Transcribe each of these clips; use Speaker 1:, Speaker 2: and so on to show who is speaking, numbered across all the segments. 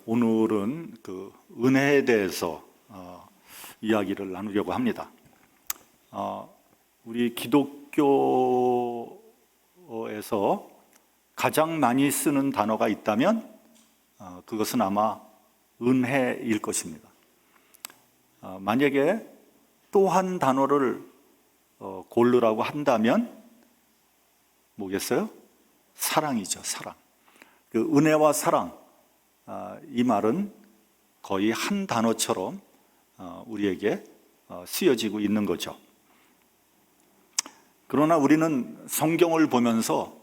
Speaker 1: 오늘은 그 은혜에 대해서 이야기를 나누려고 합니다. 우리 기독교에서 가장 많이 쓰는 단어가 있다면 그것은 아마 은혜일 것입니다. 만약에 또 한 단어를 고르라고 한다면 뭐겠어요? 사랑이죠, 사랑. 그 은혜와 사랑, 이 말은 거의 한 단어처럼 우리에게 쓰여지고 있는 거죠. 그러나 우리는 성경을 보면서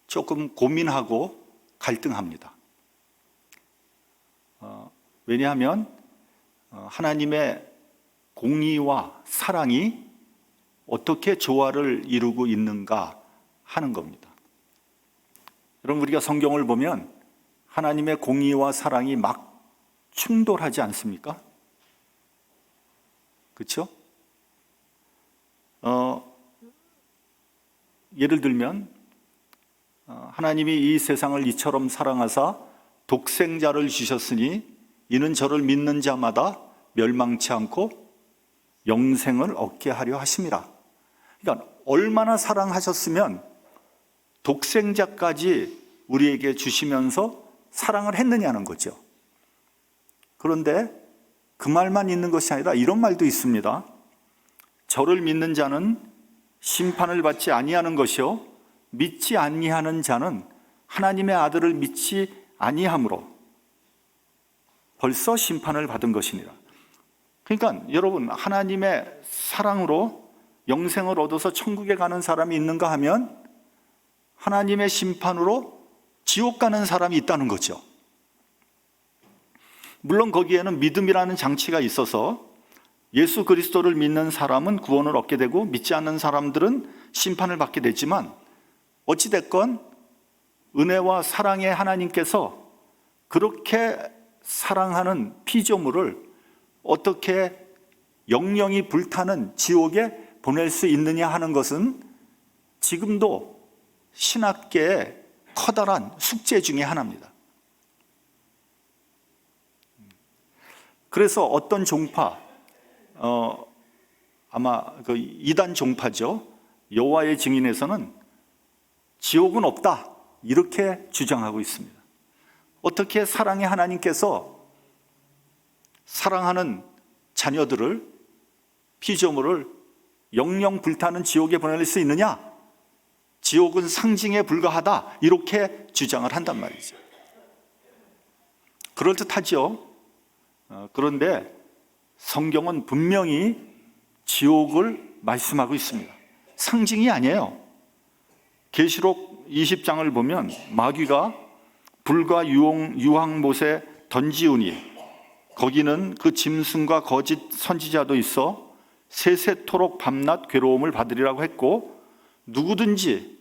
Speaker 1: 조금 고민하고 갈등합니다. 왜냐하면 하나님의 공의와 사랑이 어떻게 조화를 이루고 있는가 하는 겁니다. 여러분, 우리가 성경을 보면 하나님의 공의와 사랑이 막 충돌하지 않습니까? 그렇죠? 예를 들면 하나님이 이 세상을 이처럼 사랑하사 독생자를 주셨으니 이는 저를 믿는 자마다 멸망치 않고 영생을 얻게 하려 하심이라. 그러니까 얼마나 사랑하셨으면 독생자까지 우리에게 주시면서 사랑을 했느냐는 거죠. 그런데 그 말만 있는 것이 아니라 이런 말도 있습니다. 저를 믿는 자는 심판을 받지 아니하는 것이요 믿지 아니하는 자는 하나님의 아들을 믿지 아니함으로 벌써 심판을 받은 것이니라. 그러니까 여러분, 하나님의 사랑으로 영생을 얻어서 천국에 가는 사람이 있는가 하면 하나님의 심판으로 지옥 가는 사람이 있다는 거죠. 물론 거기에는 믿음이라는 장치가 있어서 예수 그리스도를 믿는 사람은 구원을 얻게 되고 믿지 않는 사람들은 심판을 받게 되지만 어찌됐건 은혜와 사랑의 하나님께서 그렇게 사랑하는 피조물을 어떻게 영영이 불타는 지옥에 보낼 수 있느냐 하는 것은 지금도 신학계의 커다란 숙제 중에 하나입니다. 그래서 어떤 종파, 아마 그 이단 종파죠, 여호와의 증인에서는 지옥은 없다 이렇게 주장하고 있습니다. 어떻게 사랑의 하나님께서 사랑하는 자녀들을, 피조물을 영영 불타는 지옥에 보낼 수 있느냐? 지옥은 상징에 불과하다 이렇게 주장을 한단 말이죠. 그럴듯하죠. 그런데 성경은 분명히 지옥을 말씀하고 있습니다. 상징이 아니에요. 계시록 20장을 보면 마귀가 불과 유황못에 던지우니 거기는 그 짐승과 거짓 선지자도 있어 세세토록 밤낮 괴로움을 받으리라고 했고 누구든지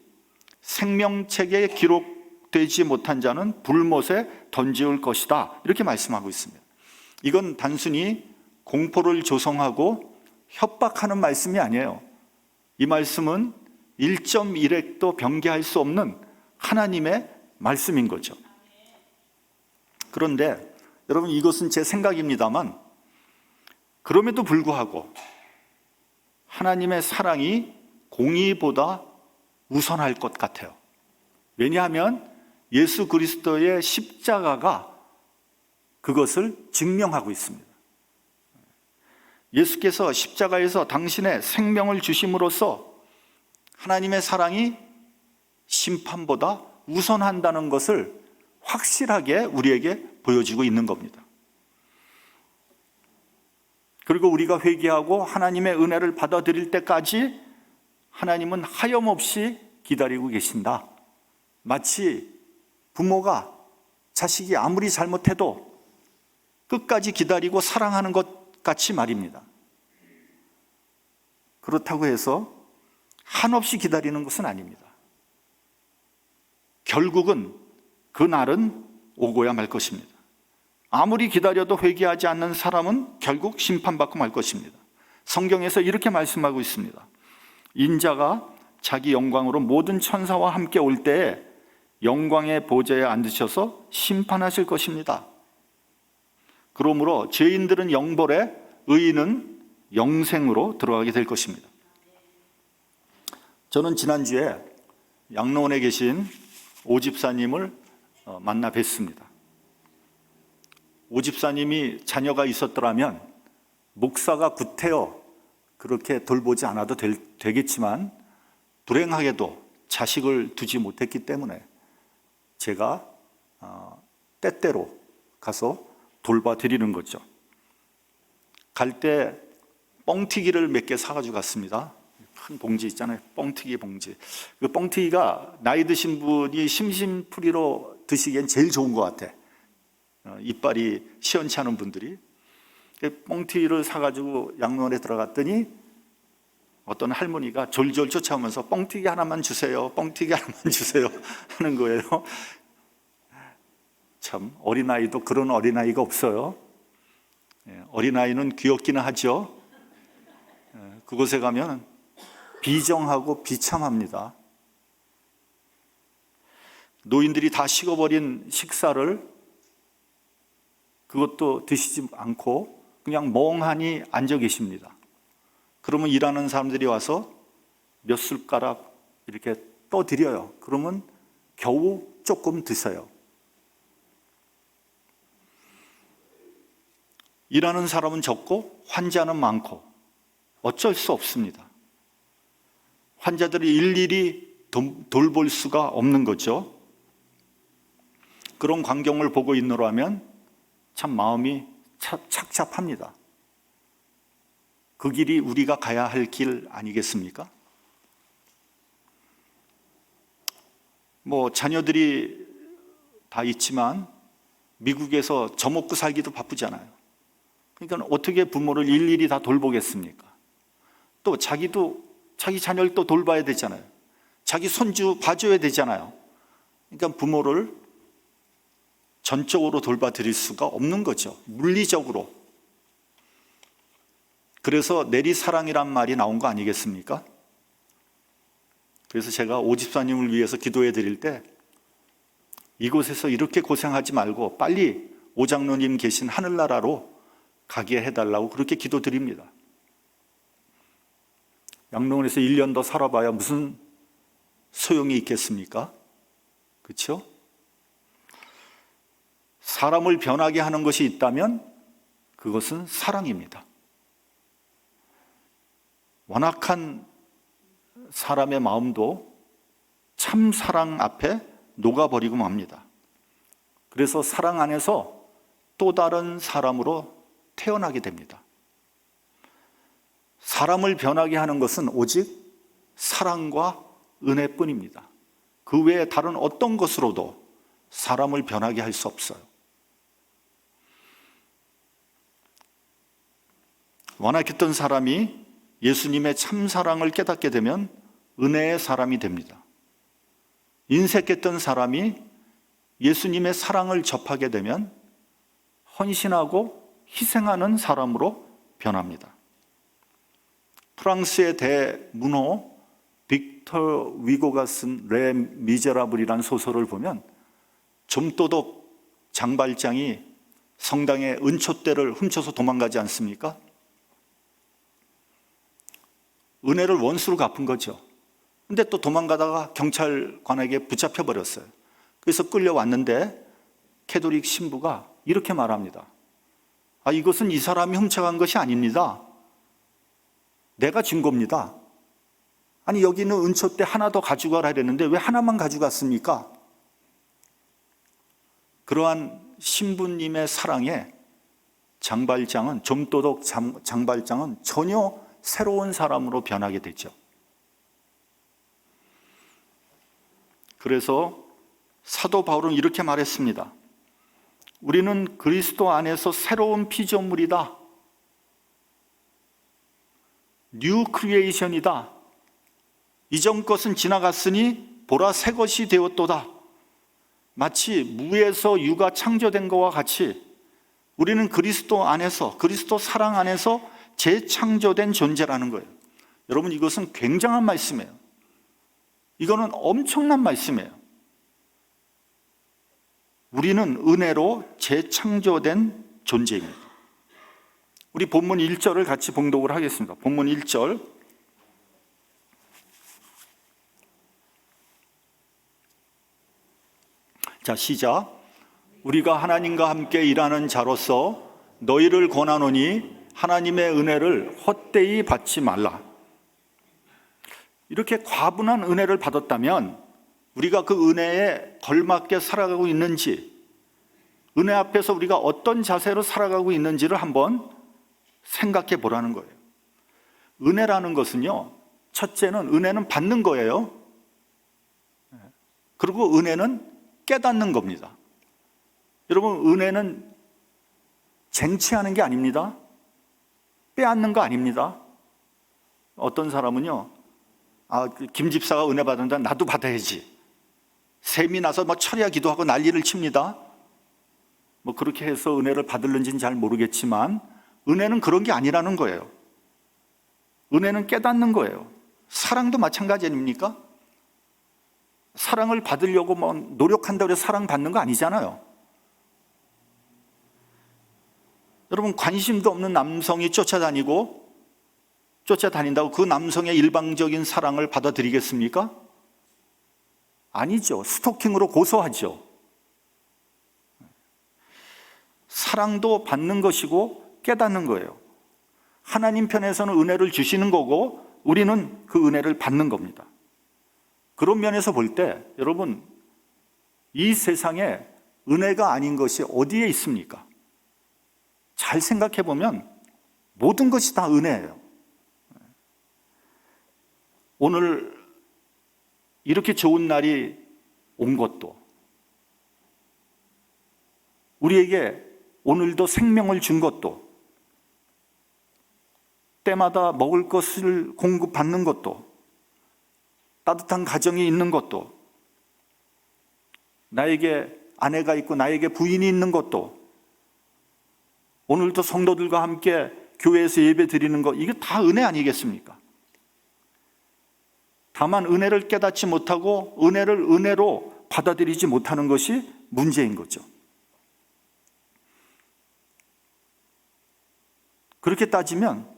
Speaker 1: 생명책에 기록되지 못한 자는 불못에 던지울 것이다 이렇게 말씀하고 있습니다. 이건 단순히 공포를 조성하고 협박하는 말씀이 아니에요. 이 말씀은 1.1핵도 변개할 수 없는 하나님의 말씀인 거죠. 그런데 여러분, 이것은 제 생각입니다만 그럼에도 불구하고 하나님의 사랑이 공의보다 우선할 것 같아요. 왜냐하면 예수 그리스도의 십자가가 그것을 증명하고 있습니다. 예수께서 십자가에서 당신의 생명을 주심으로써 하나님의 사랑이 심판보다 우선한다는 것을 확실하게 우리에게 보여주고 있는 겁니다. 그리고 우리가 회개하고 하나님의 은혜를 받아들일 때까지 하나님은 하염없이 기다리고 계신다. 마치 부모가 자식이 아무리 잘못해도 끝까지 기다리고 사랑하는 것 같이 말입니다. 그렇다고 해서 한없이 기다리는 것은 아닙니다. 결국은 그 날은 오고야 말 것입니다. 아무리 기다려도 회개하지 않는 사람은 결국 심판받고 말 것입니다. 성경에서 이렇게 말씀하고 있습니다. 인자가 자기 영광으로 모든 천사와 함께 올 때에 영광의 보좌에 앉으셔서 심판하실 것입니다. 그러므로 죄인들은 영벌에, 의인은 영생으로 들어가게 될 것입니다. 저는 지난주에 양로원에 계신 오 집사님을 만나 뵀습니다. 오 집사님이 자녀가 있었더라면 목사가 구태여 그렇게 돌보지 않아도 되겠지만 불행하게도 자식을 두지 못했기 때문에 제가 때때로 가서 돌봐드리는 거죠. 갈 때 뻥튀기를 몇 개 사가지고 갔습니다. 큰 봉지 있잖아요. 뻥튀기 봉지. 그 뻥튀기가 나이 드신 분이 심심풀이로 드시기엔 제일 좋은 것 같아. 이빨이 시원치 않은 분들이. 뻥튀기를 사가지고 양로원에 들어갔더니 어떤 할머니가 졸졸 쫓아오면서 뻥튀기 하나만 주세요, 뻥튀기 하나만 주세요 하는 거예요. 참 어린아이도 그런 어린아이가 없어요. 어린아이는 귀엽기는 하죠. 그곳에 가면 비정하고 비참합니다. 노인들이 다 식어버린 식사를 그것도 드시지 않고 그냥 멍하니 앉아 계십니다. 그러면 일하는 사람들이 와서 몇 숟가락 이렇게 떠드려요. 그러면 겨우 조금 드세요. 일하는 사람은 적고 환자는 많고 어쩔 수 없습니다. 환자들을 일일이 돌볼 수가 없는 거죠. 그런 광경을 보고 있노라면 참 마음이 착잡합니다. 그 길이 우리가 가야 할 길 아니겠습니까? 자녀들이 다 있지만 미국에서 저 먹고 살기도 바쁘잖아요. 그러니까 어떻게 부모를 일일이 다 돌보겠습니까? 또 자기 자녀를 또 돌봐야 되잖아요. 자기 손주 봐줘야 되잖아요. 그러니까 부모를 전적으로 돌봐드릴 수가 없는 거죠. 물리적으로. 그래서 내리사랑이란 말이 나온 거 아니겠습니까? 그래서 제가 오 집사님을 위해서 기도해 드릴 때 이곳에서 이렇게 고생하지 말고 빨리 오 장로님 계신 하늘나라로 가게 해달라고 그렇게 기도드립니다. 양로원에서 1년 더 살아봐야 무슨 소용이 있겠습니까? 그렇죠? 사람을 변하게 하는 것이 있다면 그것은 사랑입니다. 완악한 사람의 마음도 참 사랑 앞에 녹아버리고 맙니다. 그래서 사랑 안에서 또 다른 사람으로 태어나게 됩니다. 사람을 변하게 하는 것은 오직 사랑과 은혜뿐입니다. 그 외에 다른 어떤 것으로도 사람을 변하게 할 수 없어요. 완악했던 사람이 예수님의 참사랑을 깨닫게 되면 은혜의 사람이 됩니다. 인색했던 사람이 예수님의 사랑을 접하게 되면 헌신하고 희생하는 사람으로 변합니다. 프랑스의 대문호 빅터 위고가 쓴 레 미제라블이라는 소설을 보면 좀도독 장발장이 성당의 은촛대를 훔쳐서 도망가지 않습니까? 은혜를 원수로 갚은 거죠. 근데 또 도망가다가 경찰관에게 붙잡혀 버렸어요. 그래서 끌려왔는데 캐톨릭 신부가 이렇게 말합니다. 이것은 이 사람이 훔쳐간 것이 아닙니다. 내가 준 겁니다. 여기는 은촛대 하나 더 가져가라 했는데 왜 하나만 가져갔습니까? 그러한 신부님의 사랑에 장발장은, 좀도독 장발장은 전혀 새로운 사람으로 변하게 되죠. 그래서 사도 바울은 이렇게 말했습니다. 우리는 그리스도 안에서 새로운 피조물이다. 뉴 크리에이션이다. 이전 것은 지나갔으니 보라 새 것이 되었도다. 마치 무에서 유가 창조된 것과 같이 우리는 그리스도 안에서, 그리스도 사랑 안에서 재창조된 존재라는 거예요. 여러분, 이것은 굉장한 말씀이에요. 이거는 엄청난 말씀이에요. 우리는 은혜로 재창조된 존재입니다. 우리 본문 1절을 같이 봉독을 하겠습니다. 본문 1절. 자, 시작. 우리가 하나님과 함께 일하는 자로서 너희를 권하노니 하나님의 은혜를 헛되이 받지 말라. 이렇게 과분한 은혜를 받았다면 우리가 그 은혜에 걸맞게 살아가고 있는지, 은혜 앞에서 우리가 어떤 자세로 살아가고 있는지를 한번 생각해 보라는 거예요. 은혜라는 것은요, 첫째는 은혜는 받는 거예요. 그리고 은혜는 깨닫는 겁니다. 여러분, 은혜는 쟁취하는 게 아닙니다. 빼앗는 거 아닙니다. 어떤 사람은요, 김 집사가 은혜 받는다, 나도 받아야지. 셈이 나서 철야 기도하고 난리를 칩니다. 그렇게 해서 은혜를 받을는지는 잘 모르겠지만 은혜는 그런 게 아니라는 거예요. 은혜는 깨닫는 거예요. 사랑도 마찬가지 아닙니까? 사랑을 받으려고 노력한다고 해서 사랑받는 거 아니잖아요. 여러분, 관심도 없는 남성이 쫓아다닌다고 그 남성의 일방적인 사랑을 받아들이겠습니까? 아니죠. 스토킹으로 고소하죠. 사랑도 받는 것이고 깨닫는 거예요. 하나님 편에서는 은혜를 주시는 거고 우리는 그 은혜를 받는 겁니다. 그런 면에서 볼 때 여러분, 이 세상에 은혜가 아닌 것이 어디에 있습니까? 잘 생각해 보면 모든 것이 다 은혜예요. 오늘 이렇게 좋은 날이 온 것도, 우리에게 오늘도 생명을 준 것도, 때마다 먹을 것을 공급받는 것도, 따뜻한 가정이 있는 것도, 나에게 아내가 있고 나에게 부인이 있는 것도, 오늘도 성도들과 함께 교회에서 예배 드리는 것, 이게 다 은혜 아니겠습니까? 다만 은혜를 깨닫지 못하고 은혜를 은혜로 받아들이지 못하는 것이 문제인 거죠. 그렇게 따지면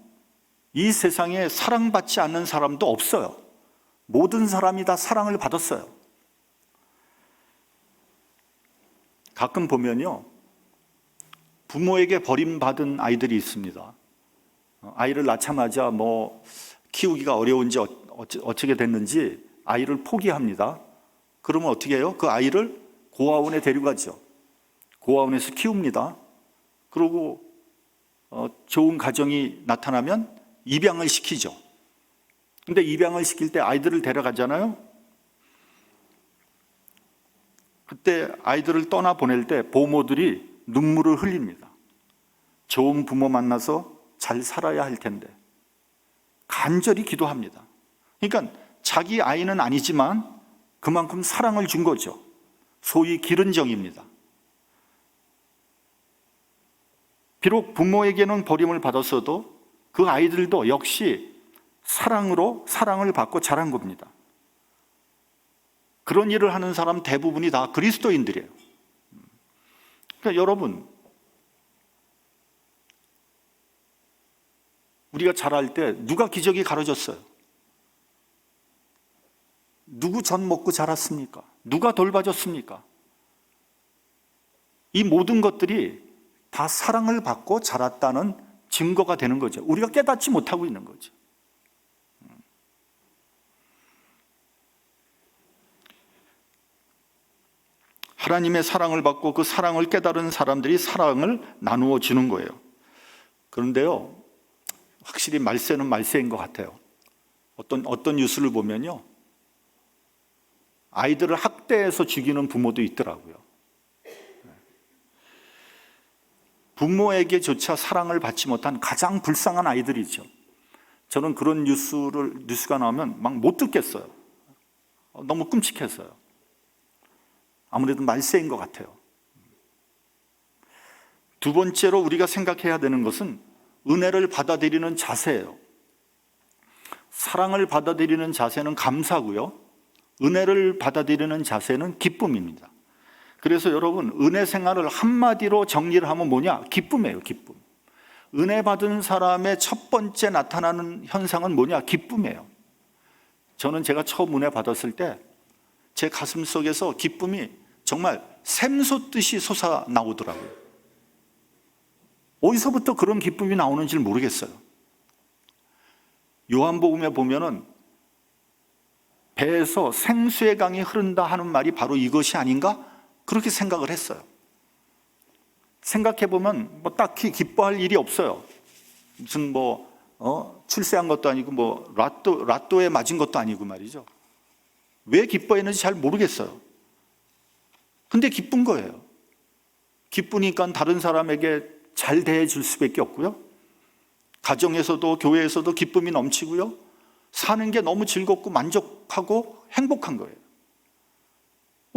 Speaker 1: 이 세상에 사랑받지 않는 사람도 없어요. 모든 사람이 다 사랑을 받았어요. 가끔 보면요, 부모에게 버림받은 아이들이 있습니다. 아이를 낳자마자 키우기가 어려운지 어떻게 됐는지 아이를 포기합니다. 그러면 어떻게 해요? 그 아이를 고아원에 데려가죠. 고아원에서 키웁니다. 그리고 좋은 가정이 나타나면 입양을 시키죠. 근데 입양을 시킬 때 아이들을 데려가잖아요. 그때 아이들을 떠나보낼 때 부모들이 눈물을 흘립니다. 좋은 부모 만나서 잘 살아야 할 텐데 간절히 기도합니다. 그러니까 자기 아이는 아니지만 그만큼 사랑을 준 거죠. 소위 기른정입니다. 비록 부모에게는 버림을 받았어도 그 아이들도 역시 사랑으로 사랑을 받고 자란 겁니다. 그런 일을 하는 사람 대부분이 다 그리스도인들이에요. 그러니까 여러분, 우리가 자랄 때 누가 기저귀 갈아줬어요? 누구 젖 먹고 자랐습니까? 누가 돌봐줬습니까? 이 모든 것들이 다 사랑을 받고 자랐다는 증거가 되는 거죠. 우리가 깨닫지 못하고 있는 거죠. 하나님의 사랑을 받고 그 사랑을 깨달은 사람들이 사랑을 나누어 주는 거예요. 그런데요, 확실히 말세는 말세인 것 같아요. 어떤 뉴스를 보면요, 아이들을 학대해서 죽이는 부모도 있더라고요. 부모에게조차 사랑을 받지 못한 가장 불쌍한 아이들이죠. 저는 그런 뉴스가 나오면 막 못 듣겠어요. 너무 끔찍했어요. 아무래도 말세인 것 같아요. 두 번째로 우리가 생각해야 되는 것은 은혜를 받아들이는 자세예요. 사랑을 받아들이는 자세는 감사고요, 은혜를 받아들이는 자세는 기쁨입니다. 그래서 여러분, 은혜 생활을 한마디로 정리를 하면 뭐냐? 기쁨이에요, 기쁨. 은혜 받은 사람의 첫 번째 나타나는 현상은 뭐냐? 기쁨이에요. 저는 제가 처음 은혜 받았을 때 제 가슴 속에서 기쁨이 정말 샘솟듯이 솟아나오더라고요. 어디서부터 그런 기쁨이 나오는지 모르겠어요. 요한복음에 보면은 배에서 생수의 강이 흐른다 하는 말이 바로 이것이 아닌가? 그렇게 생각을 했어요. 생각해보면 뭐 딱히 기뻐할 일이 없어요. 무슨 출세한 것도 아니고 라또에 맞은 것도 아니고 말이죠. 왜 기뻐했는지 잘 모르겠어요. 근데 기쁜 거예요. 기쁘니까 다른 사람에게 잘 대해줄 수밖에 없고요. 가정에서도 교회에서도 기쁨이 넘치고요. 사는 게 너무 즐겁고 만족하고 행복한 거예요.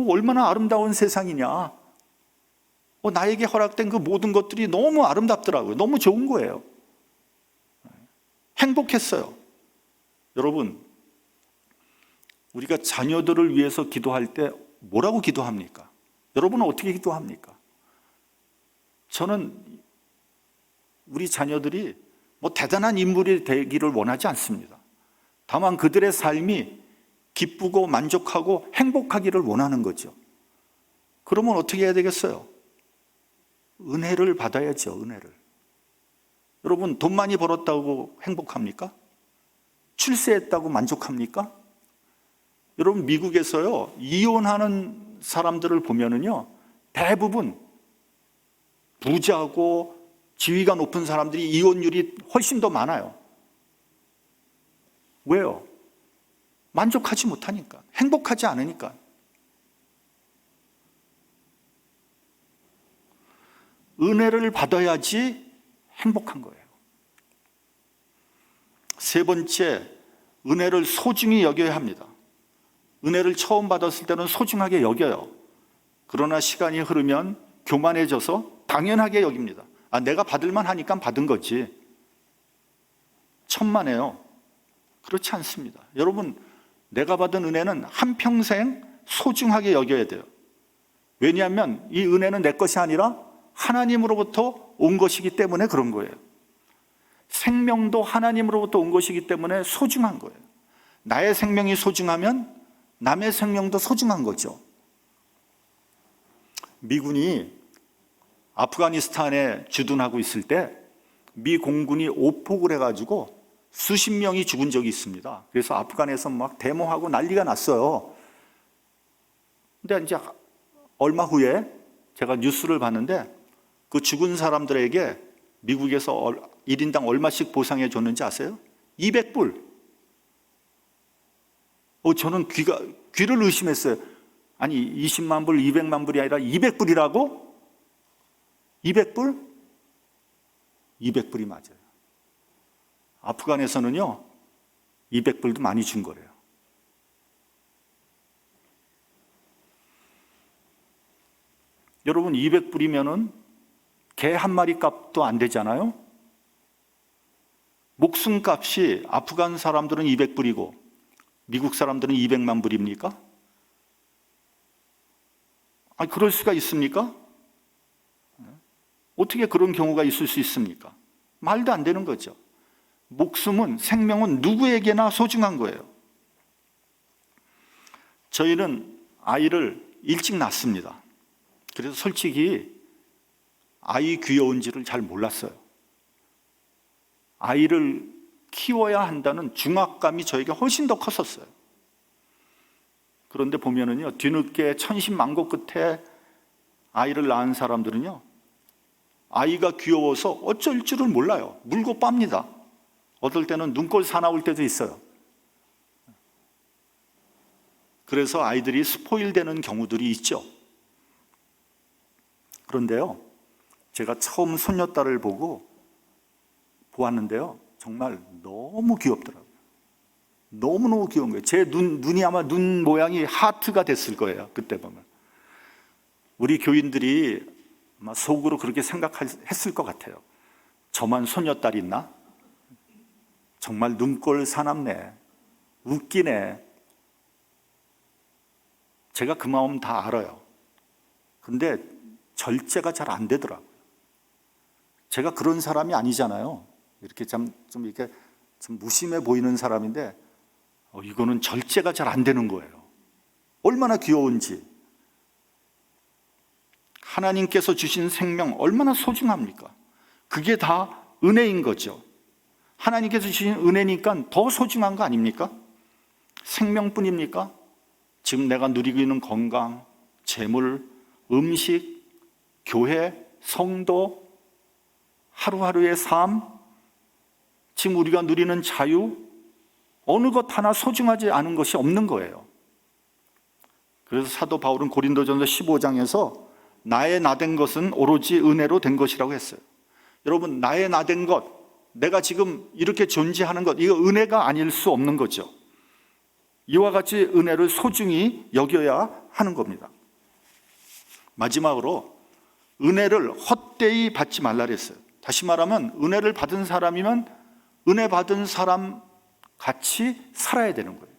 Speaker 1: 얼마나 아름다운 세상이냐. 나에게 허락된 그 모든 것들이 너무 아름답더라고요. 너무 좋은 거예요. 행복했어요. 여러분, 우리가 자녀들을 위해서 기도할 때 뭐라고 기도합니까? 여러분은 어떻게 기도합니까? 저는 우리 자녀들이 대단한 인물이 되기를 원하지 않습니다. 다만 그들의 삶이 기쁘고 만족하고 행복하기를 원하는 거죠. 그러면 어떻게 해야 되겠어요? 은혜를 받아야죠, 은혜를. 여러분, 돈 많이 벌었다고 행복합니까? 출세했다고 만족합니까? 여러분, 미국에서요, 이혼하는 사람들을 보면은요, 대부분 부자고 지위가 높은 사람들이 이혼율이 훨씬 더 많아요. 왜요? 만족하지 못하니까, 행복하지 않으니까. 은혜를 받아야지 행복한 거예요. 세 번째, 은혜를 소중히 여겨야 합니다. 은혜를 처음 받았을 때는 소중하게 여겨요. 그러나 시간이 흐르면 교만해져서 당연하게 여깁니다. 내가 받을만 하니까 받은 거지. 천만에요. 그렇지 않습니다. 여러분, 내가 받은 은혜는 한평생 소중하게 여겨야 돼요. 왜냐하면 이 은혜는 내 것이 아니라 하나님으로부터 온 것이기 때문에 그런 거예요. 생명도 하나님으로부터 온 것이기 때문에 소중한 거예요. 나의 생명이 소중하면 남의 생명도 소중한 거죠. 미군이 아프가니스탄에 주둔하고 있을 때 미 공군이 오폭을 해가지고 수십 명이 죽은 적이 있습니다. 그래서 아프간에서 막 데모하고 난리가 났어요. 근데 이제 얼마 후에 제가 뉴스를 봤는데 그 죽은 사람들에게 미국에서 1인당 얼마씩 보상해 줬는지 아세요? 200불. 저는 귀를 의심했어요. 아니, 20만 불, 200만 불이 아니라 200불이라고? 200불? 200불이 맞아요. 아프간에서는요, 200불도 많이 준 거래요. 여러분, 200불이면은 개 한 마리 값도 안 되잖아요? 목숨 값이 아프간 사람들은 200불이고 미국 사람들은 200만 불입니까? 그럴 수가 있습니까? 어떻게 그런 경우가 있을 수 있습니까? 말도 안 되는 거죠. 목숨은, 생명은 누구에게나 소중한 거예요. 저희는 아이를 일찍 낳습니다. 그래서 솔직히 아이 귀여운지를 잘 몰랐어요. 아이를 키워야 한다는 중압감이 저에게 훨씬 더 컸었어요. 그런데 보면은요, 뒤늦게 천신만고 끝에 아이를 낳은 사람들은요, 아이가 귀여워서 어쩔 줄을 몰라요. 물고 빱니다. 어떨 때는 눈꼴 사나울 때도 있어요. 그래서 아이들이 스포일 되는 경우들이 있죠. 그런데요, 제가 처음 손녀딸을 보았는데요, 정말 너무 귀엽더라고요. 너무너무 귀여운 거예요. 제 눈이 아마 눈 모양이 하트가 됐을 거예요. 그때 보면. 우리 교인들이 아마 속으로 그렇게 생각했을 것 같아요. 저만 손녀딸 있나? 정말 눈꼴 사납네. 웃기네. 제가 그 마음 다 알아요. 근데 절제가 잘 안 되더라고요. 제가 그런 사람이 아니잖아요. 이렇게 좀 이렇게 좀 무심해 보이는 사람인데 이거는 절제가 잘 안 되는 거예요. 얼마나 귀여운지. 하나님께서 주신 생명 얼마나 소중합니까? 그게 다 은혜인 거죠. 하나님께서 주신 은혜니까 더 소중한 거 아닙니까? 생명뿐입니까? 지금 내가 누리고 있는 건강, 재물, 음식, 교회, 성도, 하루하루의 삶, 지금 우리가 누리는 자유, 어느 것 하나 소중하지 않은 것이 없는 거예요. 그래서 사도 바울은 고린도전서 15장에서 나의 나된 것은 오로지 은혜로 된 것이라고 했어요. 여러분, 나의 나된 것, 내가 지금 이렇게 존재하는 것, 이거 은혜가 아닐 수 없는 거죠. 이와 같이 은혜를 소중히 여겨야 하는 겁니다. 마지막으로 은혜를 헛되이 받지 말라 그랬어요. 다시 말하면 은혜를 받은 사람이면 은혜 받은 사람 같이 살아야 되는 거예요.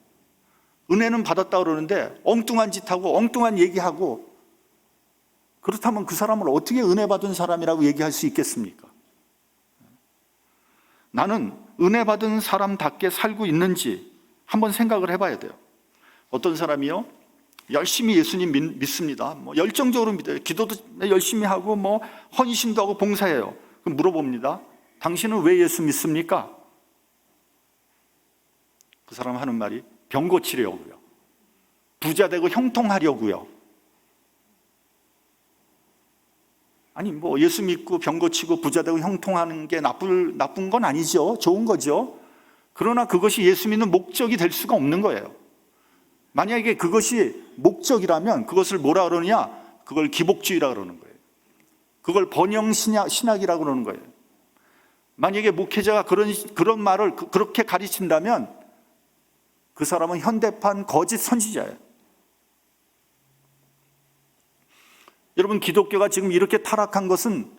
Speaker 1: 은혜는 받았다 그러는데 엉뚱한 짓하고 엉뚱한 얘기하고, 그렇다면 그 사람을 어떻게 은혜 받은 사람이라고 얘기할 수 있겠습니까? 나는 은혜 받은 사람답게 살고 있는지 한번 생각을 해봐야 돼요. 어떤 사람이요, 열심히 예수님 믿습니다. 열정적으로 믿어요. 기도도 열심히 하고 헌신도 하고 봉사해요. 그럼 물어봅니다. 당신은 왜 예수 믿습니까? 그 사람 하는 말이 병 고치려고요. 부자 되고 형통하려고요. 아니 예수 믿고 병 고치고 부자 되고 형통하는 게 나쁜 건 아니죠. 좋은 거죠. 그러나 그것이 예수 믿는 목적이 될 수가 없는 거예요. 만약에 그것이 목적이라면 그것을 뭐라 그러느냐? 그걸 기복주의라 그러는 거예요. 그걸 번영 신학이라고 그러는 거예요. 만약에 목회자가 그런 말을 그렇게 가르친다면 그 사람은 현대판 거짓 선지자예요. 여러분, 기독교가 지금 이렇게 타락한 것은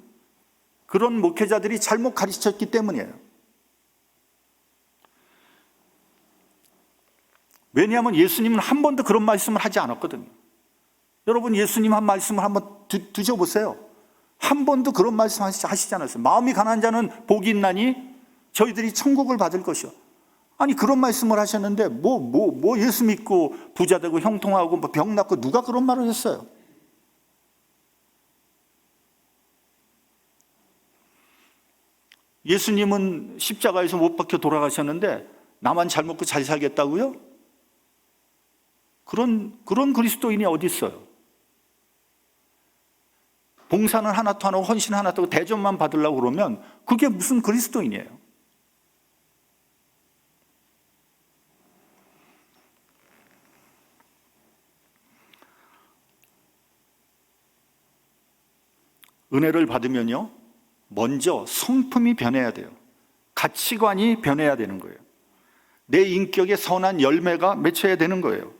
Speaker 1: 그런 목회자들이 잘못 가르쳤기 때문이에요. 왜냐하면 예수님은 한 번도 그런 말씀을 하지 않았거든요. 여러분, 예수님 한 말씀을 한번 드셔보세요. 한 번도 그런 말씀 하시지 않았어요. 마음이 가난한 자는 복이 있나니 저희들이 천국을 받을 것이요. 아니 그런 말씀을 하셨는데 예수 믿고 부자 되고 형통하고 병 낫고 누가 그런 말을 했어요? 예수님은 십자가에서 못 박혀 돌아가셨는데 나만 잘 먹고 잘 살겠다고요? 그런 그리스도인이 어디 있어요? 봉사는 하나도 안 하고 헌신 하나도 하고 대접만 받으려고 그러면 그게 무슨 그리스도인이에요? 은혜를 받으면요, 먼저 성품이 변해야 돼요. 가치관이 변해야 되는 거예요. 내 인격에 선한 열매가 맺혀야 되는 거예요.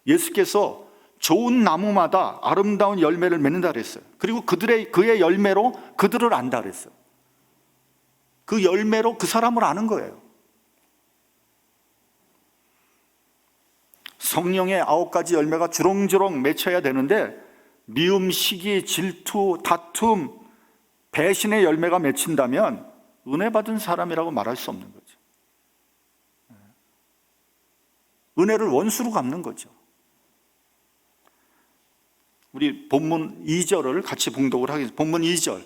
Speaker 1: 예수께서 좋은 나무마다 아름다운 열매를 맺는다 그랬어요. 그리고 그의 열매로 그들을 안다 그랬어요. 그 열매로 그 사람을 아는 거예요. 성령의 9가지 열매가 주렁주렁 맺혀야 되는데 미움, 시기, 질투, 다툼, 배신의 열매가 맺힌다면 은혜 받은 사람이라고 말할 수 없는 거죠. 은혜를 원수로 갚는 거죠. 우리 본문 2절을 같이 봉독을 하겠습니다. 본문 2절.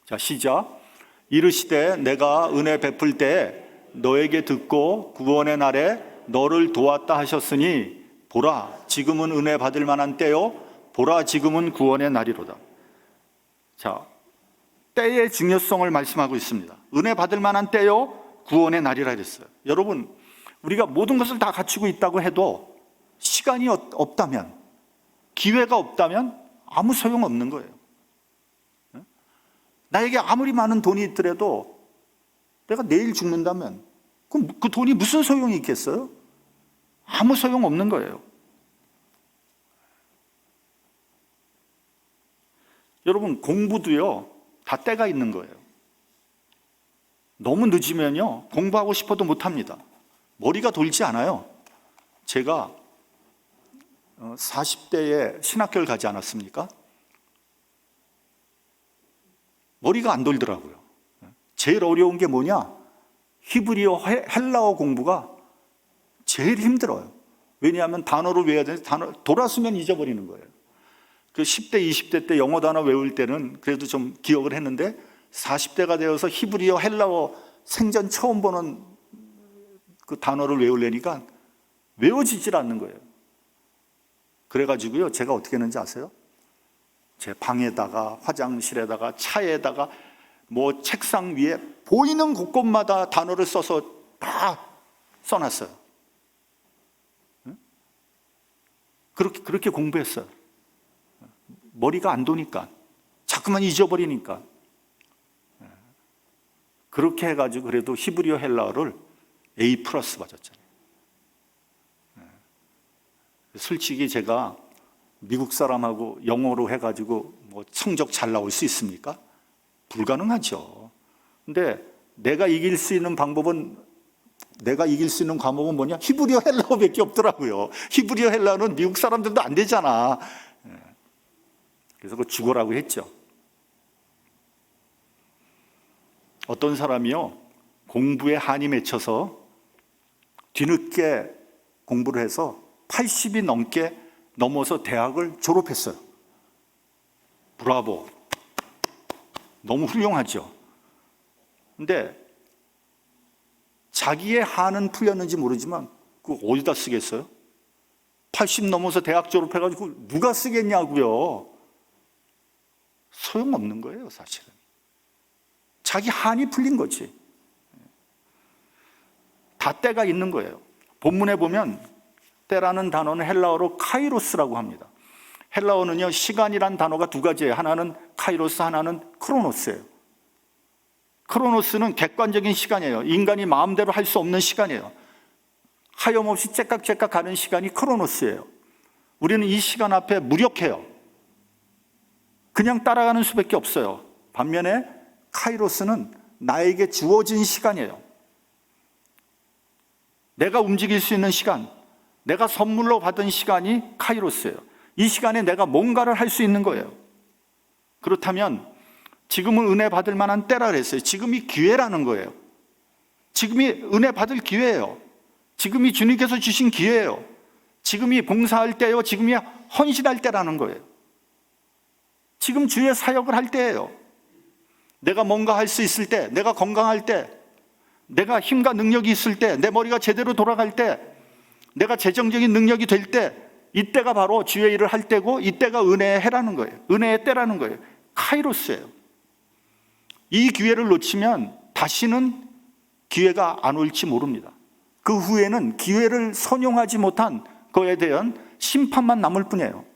Speaker 1: 자, 시작. 이르시되 내가 은혜 베풀 때 너에게 듣고 구원의 날에 너를 도왔다 하셨으니 보라 지금은 은혜 받을 만한 때요 보라 지금은 구원의 날이로다. 자, 때의 중요성을 말씀하고 있습니다. 은혜 받을 만한 때요 구원의 날이라 그랬어요. 여러분, 우리가 모든 것을 다 갖추고 있다고 해도 시간이 없다면, 기회가 없다면 아무 소용없는 거예요. 나에게 아무리 많은 돈이 있더라도 내가 내일 죽는다면 그럼 그 돈이 무슨 소용이 있겠어요? 아무 소용 없는 거예요. 여러분, 공부도요 다 때가 있는 거예요. 너무 늦으면요 공부하고 싶어도 못합니다. 머리가 돌지 않아요. 제가 40대에 신학교를 가지 않았습니까? 머리가 안 돌더라고요. 제일 어려운 게 뭐냐? 히브리어, 헬라어 공부가 제일 힘들어요. 왜냐하면 단어를 외워야 되는데 돌아서면 잊어버리는 거예요. 그 10대, 20대 때 영어 단어 외울 때는 그래도 좀 기억을 했는데 40대가 되어서 히브리어, 헬라어 생전 처음 보는 그 단어를 외우려니까 외워지질 않는 거예요. 그래가지고요, 제가 어떻게 했는지 아세요? 제 방에다가, 화장실에다가, 차에다가, 뭐 책상 위에 보이는 곳곳마다 단어를 써서 다 써놨어요. 그렇게 공부했어요. 머리가 안 도니까, 자꾸만 잊어버리니까. 그렇게 해가지고 그래도 히브리어 헬라어를 A+ 맞았잖아요. 솔직히 제가 미국 사람하고 영어로 해가지고 뭐 성적 잘 나올 수 있습니까? 불가능하죠. 근데 내가 이길 수 있는 과목은 뭐냐? 히브리어 헬라어밖에 없더라고요. 히브리어 헬라어는 미국 사람들도 안 되잖아. 그래서 그 죽어라고 했죠. 어떤 사람이요, 공부에 한이 맺혀서 뒤늦게 공부를 해서 80이 넘어서 대학을 졸업했어요. 브라보. 너무 훌륭하죠. 근데 자기의 한은 풀렸는지 모르지만 그거 어디다 쓰겠어요? 80 넘어서 대학 졸업해가지고 누가 쓰겠냐고요. 소용없는 거예요, 사실은. 자기 한이 풀린 거지. 다 때가 있는 거예요. 본문에 보면 때라는 단어는 헬라어로 카이로스라고 합니다. 헬라어는요, 시간이란 단어가 두 가지예요. 하나는 카이로스, 하나는 크로노스예요. 크로노스는 객관적인 시간이에요. 인간이 마음대로 할 수 없는 시간이에요. 하염없이 째깍째깍 가는 시간이 크로노스예요. 우리는 이 시간 앞에 무력해요. 그냥 따라가는 수밖에 없어요. 반면에 카이로스는 나에게 주어진 시간이에요. 내가 움직일 수 있는 시간, 내가 선물로 받은 시간이 카이로스예요. 이 시간에 내가 뭔가를 할 수 있는 거예요. 그렇다면 지금은 은혜 받을 만한 때라 그랬어요. 지금이 기회라는 거예요. 지금이 은혜 받을 기회예요. 지금이 주님께서 주신 기회예요. 지금이 봉사할 때요. 지금이 헌신할 때라는 거예요. 지금 주의 사역을 할 때예요. 내가 뭔가 할 수 있을 때, 내가 건강할 때, 내가 힘과 능력이 있을 때, 내 머리가 제대로 돌아갈 때, 내가 재정적인 능력이 될 때, 이때가 바로 주의 일을 할 때고, 이때가 은혜의 해라는 거예요. 은혜의 때라는 거예요. 카이로스예요. 이 기회를 놓치면 다시는 기회가 안 올지 모릅니다. 그 후에는 기회를 선용하지 못한 거에 대한 심판만 남을 뿐이에요.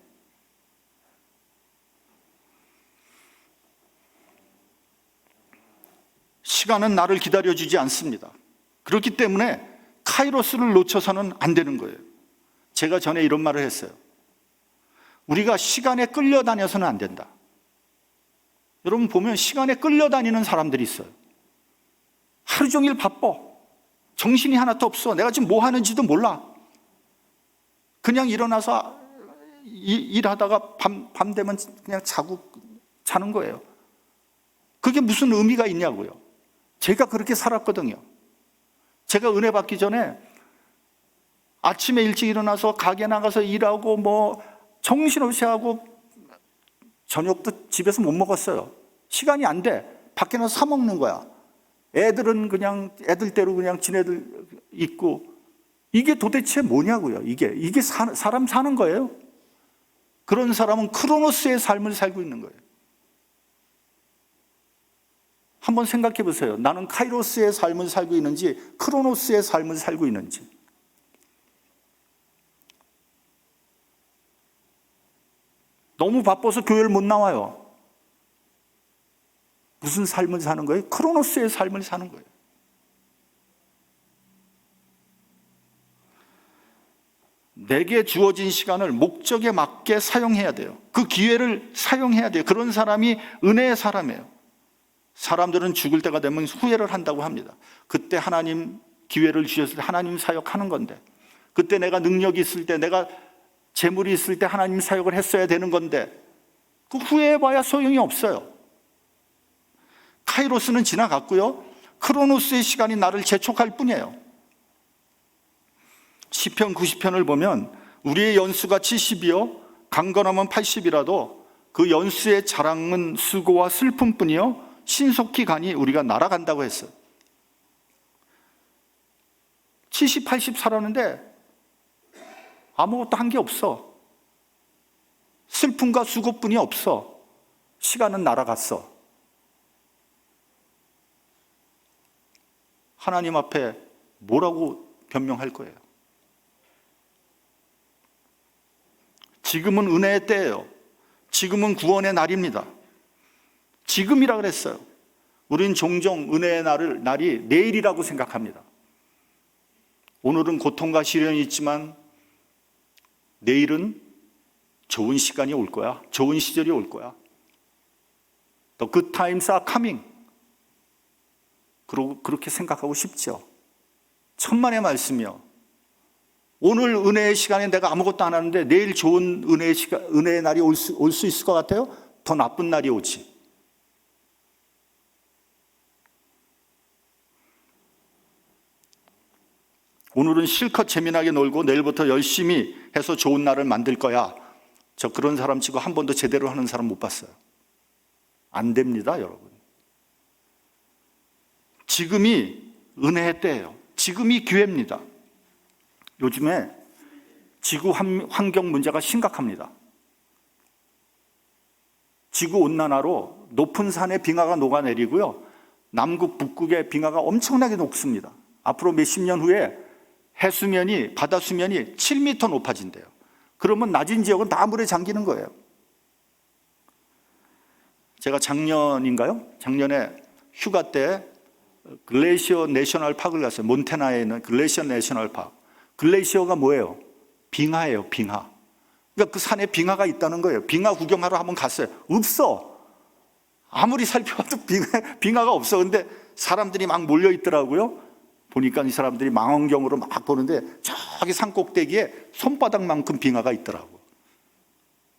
Speaker 1: 시간은 나를 기다려주지 않습니다. 그렇기 때문에 카이로스를 놓쳐서는 안 되는 거예요. 제가 전에 이런 말을 했어요. 우리가 시간에 끌려다녀서는 안 된다. 여러분 보면 시간에 끌려다니는 사람들이 있어요. 하루 종일 바빠. 정신이 하나도 없어. 내가 지금 뭐 하는지도 몰라. 그냥 일어나서 일하다가 밤 되면 그냥 자는 거예요. 그게 무슨 의미가 있냐고요. 제가 그렇게 살았거든요. 제가 은혜 받기 전에 아침에 일찍 일어나서 가게 나가서 일하고 뭐 정신없이 하고 저녁도 집에서 못 먹었어요. 시간이 안 돼. 밖에 나서 사 먹는 거야. 애들은 그냥 애들대로 그냥 지네들 있고. 이게 도대체 뭐냐고요. 이게 사람 사는 거예요. 그런 사람은 크로노스의 삶을 살고 있는 거예요. 한번 생각해 보세요. 나는 카이로스의 삶을 살고 있는지 크로노스의 삶을 살고 있는지. 너무 바빠서 교회를 못 나와요. 무슨 삶을 사는 거예요? 크로노스의 삶을 사는 거예요. 내게 주어진 시간을 목적에 맞게 사용해야 돼요. 그 기회를 사용해야 돼요. 그런 사람이 은혜의 사람이에요. 사람들은 죽을 때가 되면 후회를 한다고 합니다. 그때 하나님 기회를 주셨을 때 하나님 사역하는 건데, 그때 내가 능력이 있을 때, 내가 재물이 있을 때 하나님 사역을 했어야 되는 건데 그 후회해봐야 소용이 없어요. 카이로스는 지나갔고요, 크로노스의 시간이 나를 재촉할 뿐이에요. 시편 90편을 보면 우리의 연수가 70이요 강건하면 80이라도 그 연수의 자랑은 수고와 슬픔뿐이요 신속히 가니 우리가 날아간다고 했어요. 70, 80 살았는데 아무것도 한 게 없어. 슬픔과 수고뿐이 없어. 시간은 날아갔어. 하나님 앞에 뭐라고 변명할 거예요? 지금은 은혜의 때예요. 지금은 구원의 날입니다. 지금이라 그랬어요. 우린 종종 은혜의 날이 내일이라고 생각합니다. 오늘은 고통과 시련이 있지만 내일은 좋은 시간이 올 거야. 좋은 시절이 올 거야. The good times are coming. 그렇게 생각하고 싶죠. 천만의 말씀이요. 오늘 은혜의 시간에 내가 아무것도 안 하는데 내일 좋은 은혜의 날이 올 수 있을 것 같아요? 더 나쁜 날이 오지. 오늘은 실컷 재미나게 놀고 내일부터 열심히 해서 좋은 날을 만들 거야. 저 그런 사람 치고 한 번도 제대로 하는 사람 못 봤어요. 안 됩니다, 여러분. 지금이 은혜의 때예요. 지금이 기회입니다. 요즘에 지구 환경 문제가 심각합니다. 지구온난화로 높은 산의 빙하가 녹아내리고요, 남극, 북극의 빙하가 엄청나게 녹습니다. 앞으로 몇십 년 후에 바다 수면이 7m 높아진대요. 그러면 낮은 지역은 다 물에 잠기는 거예요. 제가 작년에 휴가 때 글레이시어 내셔널 파크를 갔어요. 몬태나에 있는 글레이시어 내셔널 파크. 글레이시어가 뭐예요? 빙하예요, 빙하. 그러니까 그 산에 빙하가 있다는 거예요. 빙하 구경하러 한번 갔어요. 없어. 아무리 살펴봐도 빙하가 없어. 근데 사람들이 막 몰려 있더라고요. 보니까 이 사람들이 망원경으로 막 보는데 저기 산 꼭대기에 손바닥만큼 빙하가 있더라고.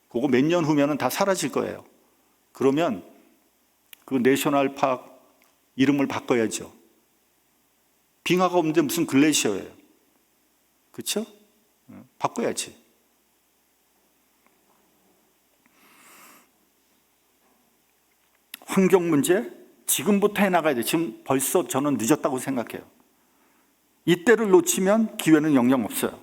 Speaker 1: 그거 몇 년 후면은 다 사라질 거예요. 그러면 그 내셔널 파크 이름을 바꿔야죠. 빙하가 없는데 무슨 글레이셔예요. 그렇죠? 바꿔야지. 환경 문제 지금부터 해나가야 돼. 지금 벌써 저는 늦었다고 생각해요. 이때를 놓치면 기회는 영영 없어요.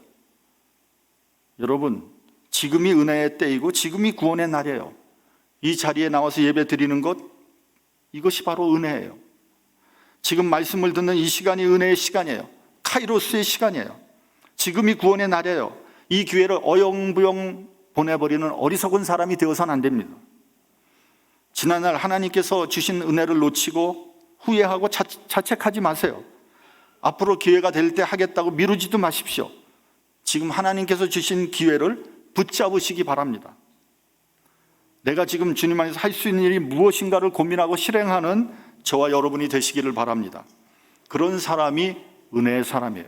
Speaker 1: 여러분, 지금이 은혜의 때이고 지금이 구원의 날이에요. 이 자리에 나와서 예배 드리는 것, 이것이 바로 은혜예요. 지금 말씀을 듣는 이 시간이 은혜의 시간이에요. 카이로스의 시간이에요. 지금이 구원의 날이에요. 이 기회를 어영부영 보내버리는 어리석은 사람이 되어서는 안 됩니다. 지난날 하나님께서 주신 은혜를 놓치고 후회하고 자책하지 마세요. 앞으로 기회가 될 때 하겠다고 미루지도 마십시오. 지금 하나님께서 주신 기회를 붙잡으시기 바랍니다. 내가 지금 주님 안에서 할 수 있는 일이 무엇인가를 고민하고 실행하는 저와 여러분이 되시기를 바랍니다. 그런 사람이 은혜의 사람이에요.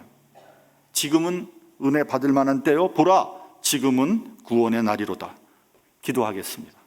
Speaker 1: 지금은 은혜 받을 만한 때요, 보라, 지금은 구원의 날이로다. 기도하겠습니다.